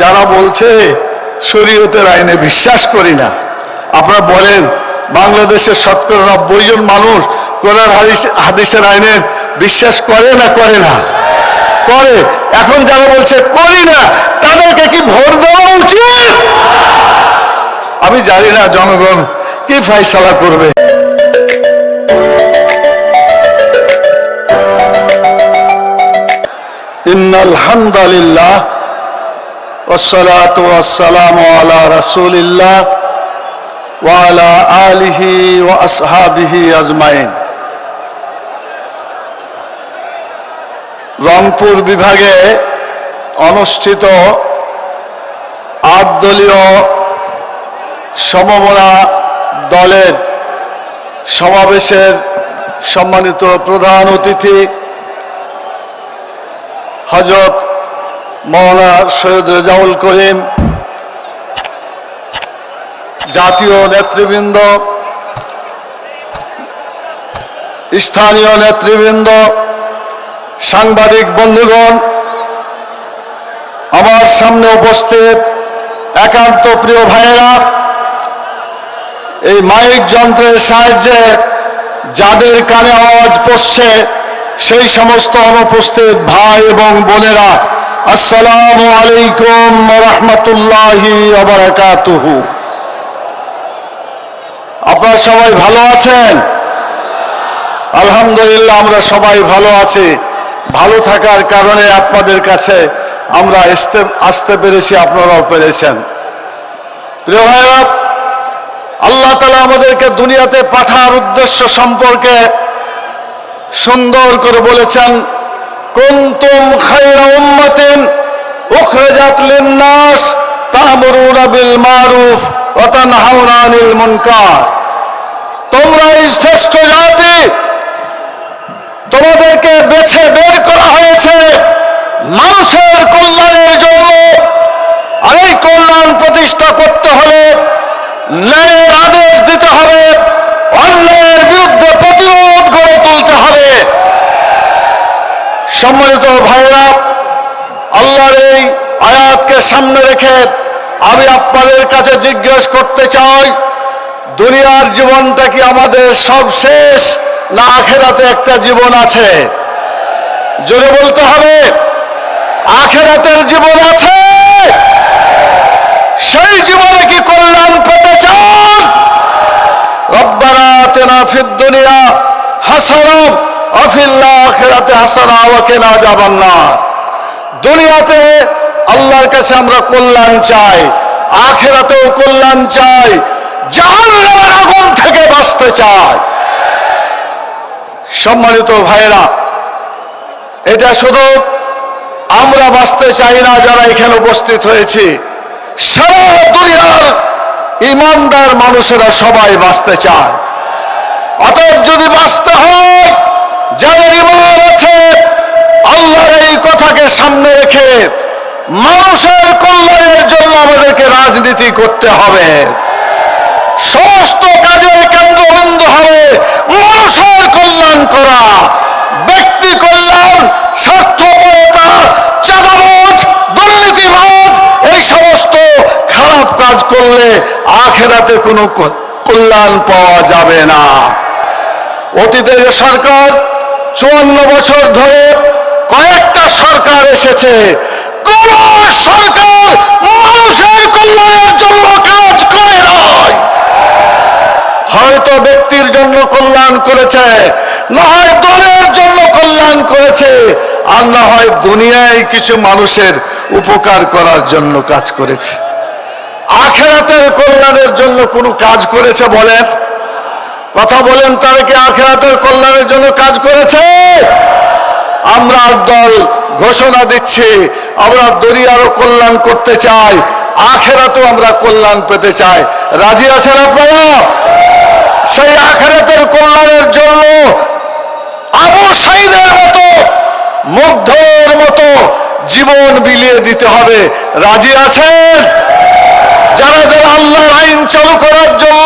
যারা বলছে শরীয়তের আইনে বিশ্বাস করি না, আপনারা বলেন বাংলাদেশের শতকরা 90 জন মানুষ কোরআন হাদিসের আইনে বিশ্বাস করে না? করে না? করে। এখন যারা বলছে করি না, তাদেরকে কি ভোট দেওয়া উচিত? আমি জানি না জনগণ কি ফয়সালা করবে। ইন্নাল হামদুলিল্লাহ ওয়াসসালাতু ওয়াসসালামু আলা রাসূলিল্লাহ ওয়া আলা আলিহি ওয়া আসহাবিহি আজমাইন। রংপুর বিভাগে অনুষ্ঠিত 8 দলীয় সমমনা দলের সমাবেশের সম্মানিত প্রধান অতিথি হযরত মাওলানা সৈয়দ রেজাউল করিম, জাতীয় নেতৃবৃন্দ, স্থানীয় নেতৃবৃন্দ, সাংবাদিক বন্ধুগণ, আমার সামনে উপস্থিত একান্ত প্রিয় ভাইয়েরা, এই মাইক যন্ত্রের সাহায্যে যাদের কানে আওয়াজ পৌঁছছে সেই সমস্ত অনুপস্থিত ভাই এবং বোনেরা, আসসালামু আলাইকুম ওয়া রাহমাতুল্লাহি ওয়া বারাকাতুহু। আপনারা সবাই ভালো আছেন? আলহামদুলিল্লাহ, আমরা সবাই ভালো আছি। ভালো থাকার কারণে আপনাদের কাছে আমরা আসতে পেরেছি, আপনারাও পেরেছেন। প্রিয় ভাইরা, আল্লাহ তাআলা আমাদেরকে দুনিয়াতে পাঠার উদ্দেশ্য সম্পর্কে সুন্দর করে বলেছেন, কুনতুম খায়রা উম্মাতিন উখরিজাত লিন-নাস তা'মুরুনা বিল মারুফ ওয়া তানহাউনা আনিল মুনকার। তোমরা শ্রেষ্ঠ জাতি, তোমাদেরকে বেছে বের করা হয়েছে মানুষের কল্যাণের জন্য। আর এই কল্যাণ প্রতিষ্ঠা করতে হলে ন্যায়ের আদেশ দিতে হবে, অন্যায়ের বিরুদ্ধে প্রতিরোধ গড়ে তুলতে হবে। সম্মানিত ভাইরা, আল্লাহর এই আয়াতকে সামনে রেখে আমি আপনাদের কাছে জিজ্ঞেস করতে চাই, দুনিয়ার জীবনটা কি আমাদের সব শেষ, না আখিরাতে একটা জীবন আছে? জোরে বলতে হবে, আখিরাতের জীবন আছে। সেই জীবনে কি কল্যাণ পেতে চান? রব্বানা আতিনা ফিদ দুনিয়া হাসানা ওয়া ফিল আখিরাতি হাসানা ওয়া কিনা আযাবান নার। দুনিয়াতে আল্লাহর কাছে আমরা কল্যাণ চাই, আখিরাতেও কল্যাণ চাই, জাহান্নামের আগুন থেকে বাঁচতে চাই। সম্মানিত ভাইরা, এটা শুধু আমরা বাঁচতে চাই না যারা এখানে উপস্থিত হয়েছি, সারা দুনিয়ার ইমানদার মানুষেরা সবাই বাঁচতে চায়। অতএব যদি বাঁচতে হয়, যাদের ঈমান আছে আল্লাহর এই কথাকে সামনে রেখে মানুষের কল্যাণের জন্য আমাদেরকে রাজনীতি করতে হবে। সমস্ত কাজের কেন্দ্রবিন্দু হবে মানুষের কল্যাণ করা। ব্যক্তি কল্যাণ, স্বার্থপরতা, চাঁদাবাজ, দুর্নীতিবাজ এই সমস্ত খারাপ কাজ করলে আখিরাতে কোনো কল্যাণ পাওয়া যাবে না। অতীতের সরকার 54 বছর ধরে কয়েকটা সরকার এসেছে, কোন সরকার মানুষের কল্যাণের জন্য কাজ করে নাই। হয়তো ব্যক্তির জন্য কল্যাণ করেছে, না হয় দলের জন্য কল্যাণ করেছে, আর না হয় দুনিয়ায় কিছু মানুষের উপকার করার জন্য কাজ করেছে। আখিরাতের কল্যাণের জন্য কোনো কাজ করেছে বলেন? কথা বলেন, তারা কি আখিরাতের কল্যাণের জন্য কাজ করেছে? আমরা দল ঘোষণা দিচ্ছি, আমরা দুনিয়ারও কল্যাণ করতে চাই, আখিরাতেও আমরা কল্যাণ পেতে চাই। রাজি আছেন আপনারা? সেই আখিরাতের কল্যাণের জন্য আবু সাঈদের মতো, মুগ্ধের মতো জীবন বিলিয়ে দিতে হবে। রাজি আছেন? যারা যারা আল্লাহর আইন চালু করার জন্য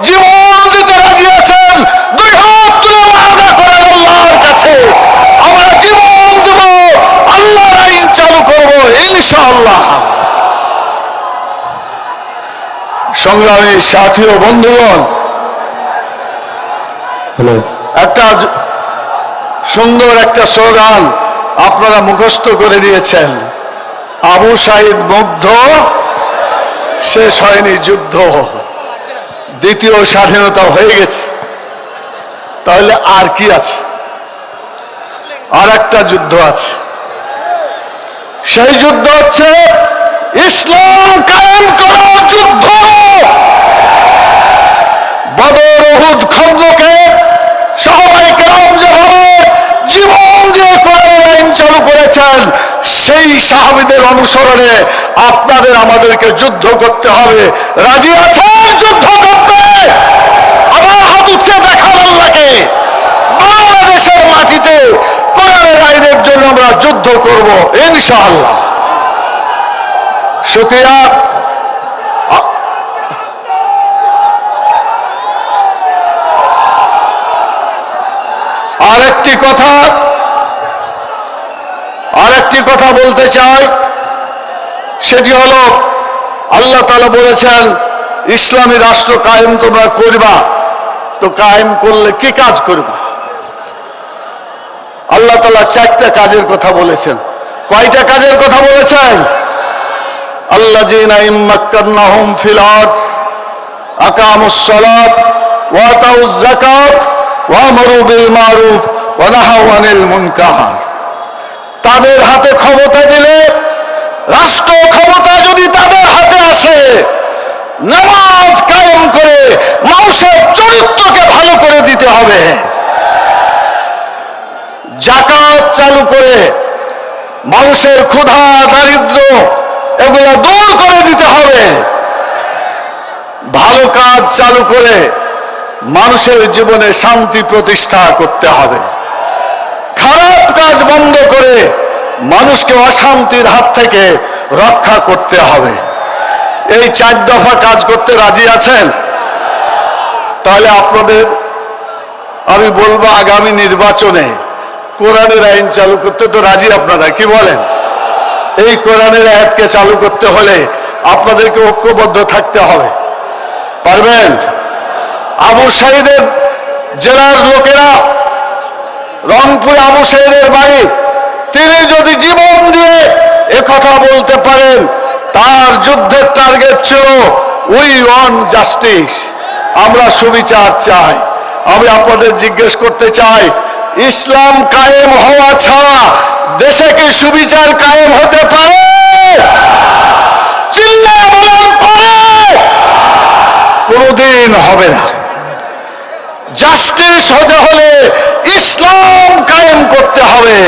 জীবন দিতে রাজি আছেন, দুই হাত তুলে ওয়াদা করেন আল্লাহর কাছে, আমরা জীবন দেব, আল্লাহর আইন চালু করব ইনশাআল্লাহ। সংগ্রামী সাথী ও বন্ধুগণ, একটা সুন্দর একটা স্লোগান আপনারা মুখস্থ করে নিয়েছেন, আবু সাঈদ মুগ্ধ, শেষ হয়নি যুদ্ধ, দ্বিতীয় স্বাধীনতা হয়ে গেছে। তাহলে আর কি আছে? আর একটা যুদ্ধ আছে। সেই যুদ্ধ হচ্ছে ইসলাম কায়েম করার যুদ্ধ। বদর, উহুদ, খন্দকে সাহাবায়ে কেরাম যেভাবে জীবন দিয়ে কোরআনের আইন চালু করেছেন, সেই সাহাবীদের অনুসরণে আপনাদের আমাদেরকে যুদ্ধ করতে হবে। রাজি আছেন যুদ্ধ করতে? আবার হাত উঠে দেখান আল্লাহকে। বাংলাদেশের মাটিতে কোরআনের আইনের জন্য আমরা যুদ্ধ করব ইনশাআল্লাহ। শুকরিয়া। আরেকটি কথা বলতে চাই, সেটি হলো আল্লাহ তাআলা বলেছেন ইসলামী রাষ্ট্র কায়েম তোমরা করবা, তো কায়েম করলে কি কাজ করবা? আল্লাহ তাআলা 4টা কাজের কথা বলেছেন। কয়টা কাজের কথা বলেছেন? আল্লাযীনা ইম্মাক্কান্নাহুম ফিল আরদ আকামুস সালাত ওয়া আতাউয যাকাত ওয়া আমারু বিল মারুফ ওয়া নাহাউ আনিল মুনকার। তাদের হাতে ক্ষমতা দিলে, রাষ্ট্র ক্ষমতা যদি তাদের হাতে আসে, নামাজ কায়েম করে মানুষের চরিত্রকে ভালো করে দিতে হবে, যাকাত চালু করে মানুষের ক্ষুধা দারিদ্র এগুলো দূর করে দিতে হবে, ভালো কাজ চালু করে মানুষের জীবনে শান্তি প্রতিষ্ঠা করতে হবে, খারাপ কাজ বন্ধ করে মানুষকে অশান্তির হাত থেকে রক্ষা করতে হবে। এই 4 দফা কাজ করতে রাজি আছেন? তাহলে আপনাদের আমি বলবো আগামী নির্বাচনে কোরআনের আইন চালু করতে তো রাজি আপনারা, কি বলেন? এই কোরআনের আয়াতকে চালু করতে হলে আপনাদেরকে ঐক্যবদ্ধ থাকতে হবে। পারবেন? আবু সাঈদের জেলার লোকেরা, রংপুরে আবু সাঈদের বাড়ি, তিনি যদি জীবন দিয়ে একথা বলতে পারেন, তার যুদ্ধের টার্গেট ছিল উই ওয়ান্ট জাস্টিস, আমরা সুবিচার চাই। আমি আপনাদের জিজ্ঞেস করতে চাই, ইসলাম কায়েম হওয়া ছাড়া দেশে কি সুবিচার কায়েম হতে পারে? চিল্লায়ে বলেন পারে? কোনদিন হবে না। জাস্টিস হতে হলে ইসলাম কায়েম করতে হবে,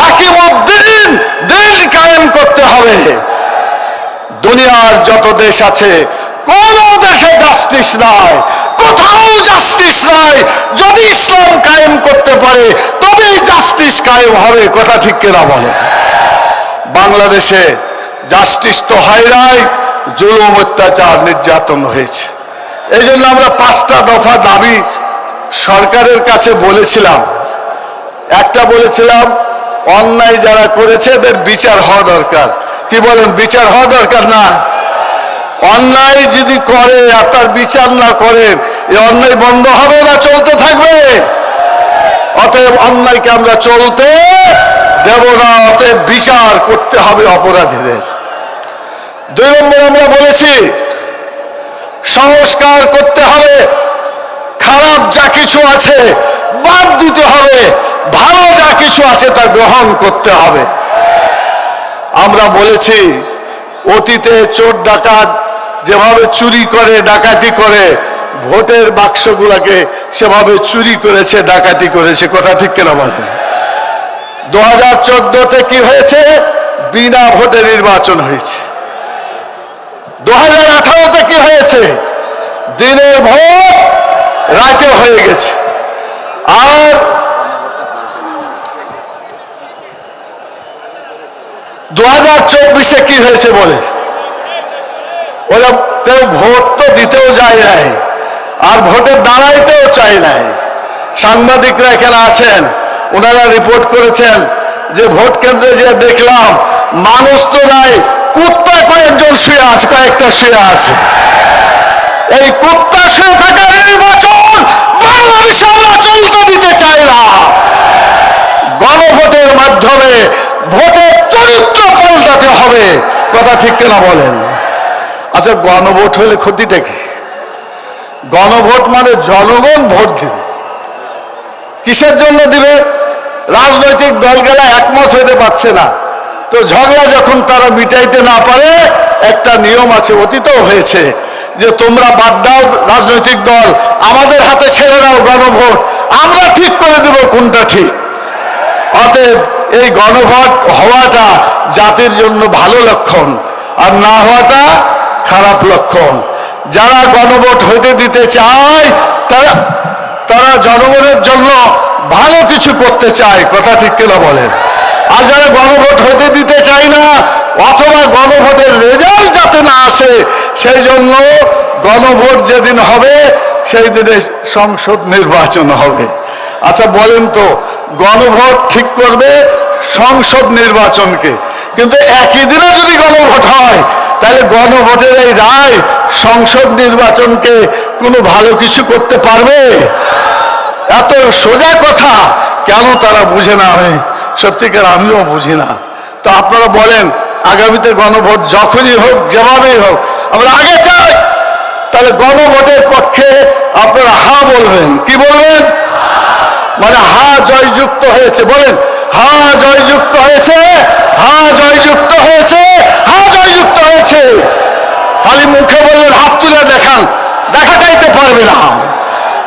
আকিমুদ্দিন দিন কায়েম করতে হবে। দুনিয়ার যত দেশ আছে, কোন দেশে জাস্টিস নাই, কোথাও জাস্টিস নাই। যদি ইসলাম কায়েম করতে পারে তবেই জাস্টিস কায়েম হবে। কথা ঠিক কিনা বলে? বাংলাদেশে জাস্টিস তো হয় নাই, জুলুম অত্যাচার নির্যাতন হয়েছে। এই জন্য আমরা 5টা দফা দাবি সরকারের কাছে বলেছিলাম। একটা বলেছিলাম, অন্যায় যারা করেছে এদের বিচার হওয়া দরকার। কি বলেন? বিচার হওয়া দরকার না? অন্যায় যদি করে আর তার বিচার না করেন, এই অন্যায় বন্ধ হবে না চলতে থাকবে? অতএব অন্যায়কে আমরা চলতে দেব না, অতএব বিচার করতে হবে অপরাধীদের। 2 নম্বর আমরা বলেছি সংস্কার করতে হবে, খারাপ যা কিছু আছে বাদ দিতে হবে, ভালো যা কিছু আছে তা গ্রহণ করতে হবে। আমরা বলেছি অতীতে চোর ডাকাত যেভাবে চুরি করে ডাকাতি করে, ভোটের বাক্সগুলোকে সেভাবে চুরি করেছে, ডাকাতি করেছে। কথা ঠিক কিনা বলেন? 2014তে কি হয়েছে? বিনা ভোটে নির্বাচন হয়েছে। 2018তে কি হয়েছে? দিনের ভোট রাতে হয়ে গেছে। আর 2024-এ কি হয়েছে বলে? ওরা কেউ ভোট তো দিতেও যায় নাই, আর ভোটে দাঁড়াইতেও চায় নাই। সাংবাদিকরা এখানে আছেন, ওনারা রিপোর্ট করেছেন যে ভোট কেন্দ্রে যে দেখলাম মানুষ তো নাই, কুত্তা কয়েকজন শুয়ে আছে, কয়েকটা শুয়ে আছে। এই কুত্তা শুয়ে থাকা নির্বাচন বাংলাদেশে আমরা চলতে দিতে চাই না। গণভোটের মাধ্যমে ভোটের চরিত্র পাল্টাতে হবে, কথা ঠিক কিনা বলেন? আচ্ছা, গণভোট হলে ক্ষতিটা কি? গণভোট মানে জনগণ ভোট দিবে। কিসের জন্য দিবে? রাজনৈতিক দলগুলা একমত হইতে পারছে না, তো ঝগড়া যখন তারা মিটাইতে না পারে, একটা নিয়ম আছে, অতীতও হয়েছে, যে তোমরা বাদ দাও রাজনৈতিক দল, আমাদের হাতে ছেড়ে দাও গণভোট, আমরা ঠিক করে দেব কোনটা ঠিক। অতএব এই গণভোট হওয়াটা জাতির জন্য ভালো লক্ষণ, আর না হওয়াটা খারাপ লক্ষণ। যারা গণভোট হতে দিতে চায় তারা জনগণের জন্য ভালো কিছু করতে চায়, কথা ঠিক কিনা বলেন? আর যারা গণভোট হতে দিতে চায় না, অথবা গণভোটের রেজাল্ট যাতে না আসে, সেই জন্য গণভোট যেদিন হবে সেই দিনে সংসদ নির্বাচন হবে। আচ্ছা বলেন তো, গণভোট ঠিক করবে সংসদ নির্বাচনকে, কিন্তু একই দিনে যদি গণভোট হয়, তাহলে গণভোটের এই রায় সংসদ নির্বাচনকে কোনো ভালো কিছু করতে পারবে? এত সোজা কথা কেন তারা বুঝে না? হয় সত্যিকার আমিও বুঝি না। তো আপনারা বলেন, আগামীতে গণভোট যখনই হোক, যেভাবেই হোক, আমরা আগে চাই। তাহলে গণভোটের পক্ষে আপনারা হা বলবেন। কি বলবেন? মানে হা জয়যুক্ত হয়েছে, বলেন হা জয়যুক্ত হয়েছে, হা জয়যুক্ত হয়েছে, হা জয়যুক্ত হয়েছে। খালি মুখে বললেন, হাত তুলে দেখান, দেখাটাইতে পারবে না।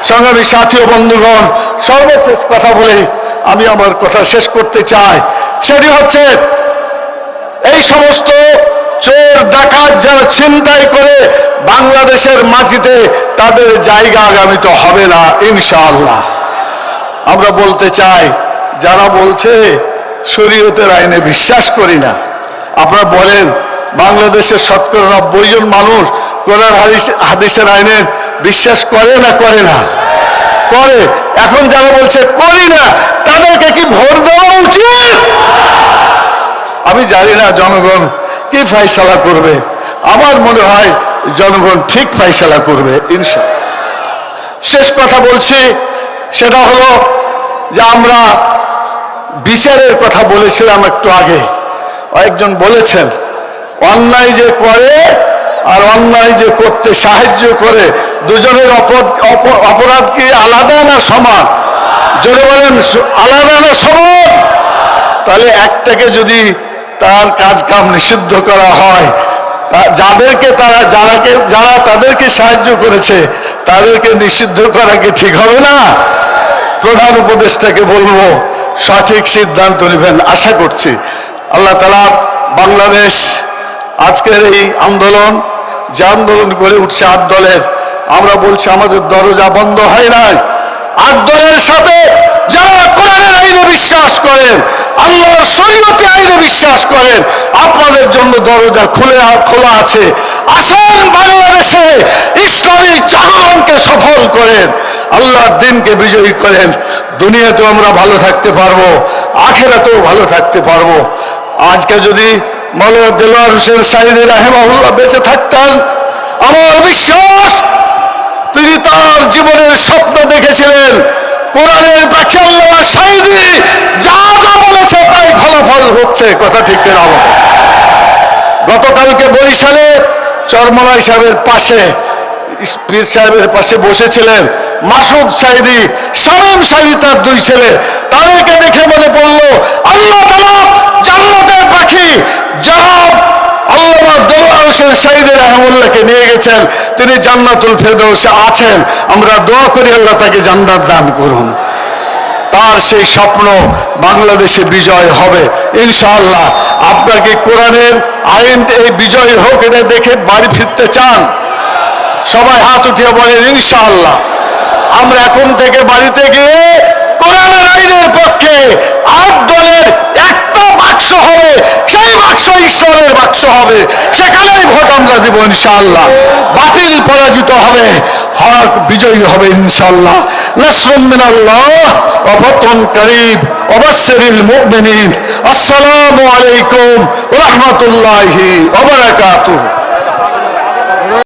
সংগ্রামী সাথী ও বন্ধুগণ, সর্বশেষ কথা বলে আমি আমার কথা শেষ করতে চাই। সেটি হচ্ছে, এই সমস্ত চোর ডাকাত যারা ছিনতাই করে বাংলাদেশের মাটিতে, তাদের জায়গা আগামীতে হবে না ইনশাআল্লাহ। আমরা বলতে চাই, যারা বলছে শরীয়তের আইনে বিশ্বাস করি না, আপনারা বলেন বাংলাদেশের 90% জন মানুষ কোরআন হাদিসের আইনের বিশ্বাস করে না? করে না? করে। এখন যারা বলছে করি না, তাদেরকে কি ভোট দেওয়া উচিত? আমি জানি না জনগণ কি ফয়সালা করবে। আমার মনে হয় জনগণ ঠিক ফয়সালা করবে ইনশাআল্লাহ। শেষ কথা বলছি, সেটা হলো যে আমরা বিচারের কথা বলেছিলাম একটু আগে। একজন বলেছেন, অন্যায় যে করে আর অন্যায় যে করতে সাহায্য করে, দুজনের অপরাধ কি আলাদা না সমান? জোরে বলেন, আলাদা না সমান? তাহলে একটাকে যদি তার কাজ কাম নিষিদ্ধ করা হয়, যাদেরকে যারা তাদেরকে সাহায্য করেছে তাদেরকে নিষিদ্ধ করা কি ঠিক হবে না? প্রধান উপদেষ্টাকে বলবো সঠিক সিদ্ধান্ত নেবেন, আশা করছি। আল্লাহ তাআলা বাংলাদেশ আজকের এই আন্দোলন, যে আন্দোলন করে উঠছে 8 দলের, আমরা বলছি আমাদের দরজা বন্ধ হয় নাই। 8 দলের সাথে যারা কোরআনের আইনে বিশ্বাস করেন, আল্লাহর শরীয়তে আইনে বিশ্বাস করেন, আপনাদের জন্য দরজা খোলা আছে। আসেন, বাংলাদেশে ইসলামী জাগরণকে সফল করেন, আল্লাহর দিনকে বিজয়ী করেন। দুনিয়াতেও আমরা ভালো থাকতে পারবো, আখিরাতেও ভালো থাকতে পারবো। আজকে যদি মাওলানা দেলোয়ার হোসেন সাঈদী রাহিমাহুল্লাহ বেঁচে থাকতেন, আমার বিশ্বাস তিনি তার জীবনের স্বপ্ন দেখেছিলেন কোরআনের ব্যাখ্যা আল্লামা সাঈদী যা যা বলেছে তাই ফলাফল হচ্ছে, কথা ঠিক কিনা? গতকালকে বরিশালে চরমনাই সাহেবের পাশে, পীর সাহেবের পাশে বসেছিলেন মাসুদ সাঈদী, শামীম সাঈদী, তার 2 ছেলে। তাদেরকে দেখে মনে পড়লো আল্লাহ তাআলা জান্নাতের পাখি জনাব আল্লামা দেলোয়ার হোসেন সাঈদী রাহিমাহুল্লাহকে নিয়ে গেছেন, তিনি জান্নাতুল ফেরদৌসে আছেন। আমরা দোয়া করি আল্লাহ তাকে জান্নাত দান করুন। তার সেই স্বপ্ন বাংলাদেশে বিজয় হবে ইনশাআল্লাহ। আপনাকে কোরআনের আইন এই বিজয় হোক, এটা দেখে বাড়ি ফিরতে চান? সবাই হাত উঠিয়ে বলেন ইনশাআল্লাহ। আমরা এখন থেকে বাড়িতে গিয়ে কোরআনের আইনের পক্ষে 8 দলের একটা বাক্স হবে, সেই বাক্স ঈশ্বরের বাক্স হবে, সেখানেই ভোট আমরা দেব ইনশাআল্লাহ। বাতিল পরাজিত হবে, হক বিজয়ী হবে ইনশাআল্লাহ। নাসরুম মিনাল্লাহ ওয়া ফাতহুন কারীব ওয়া বাশশিরিল মুমিনিন। আসসালামু আলাইকুম ওয়া রাহমাতুল্লাহি ওয়া বারাকাতুহু।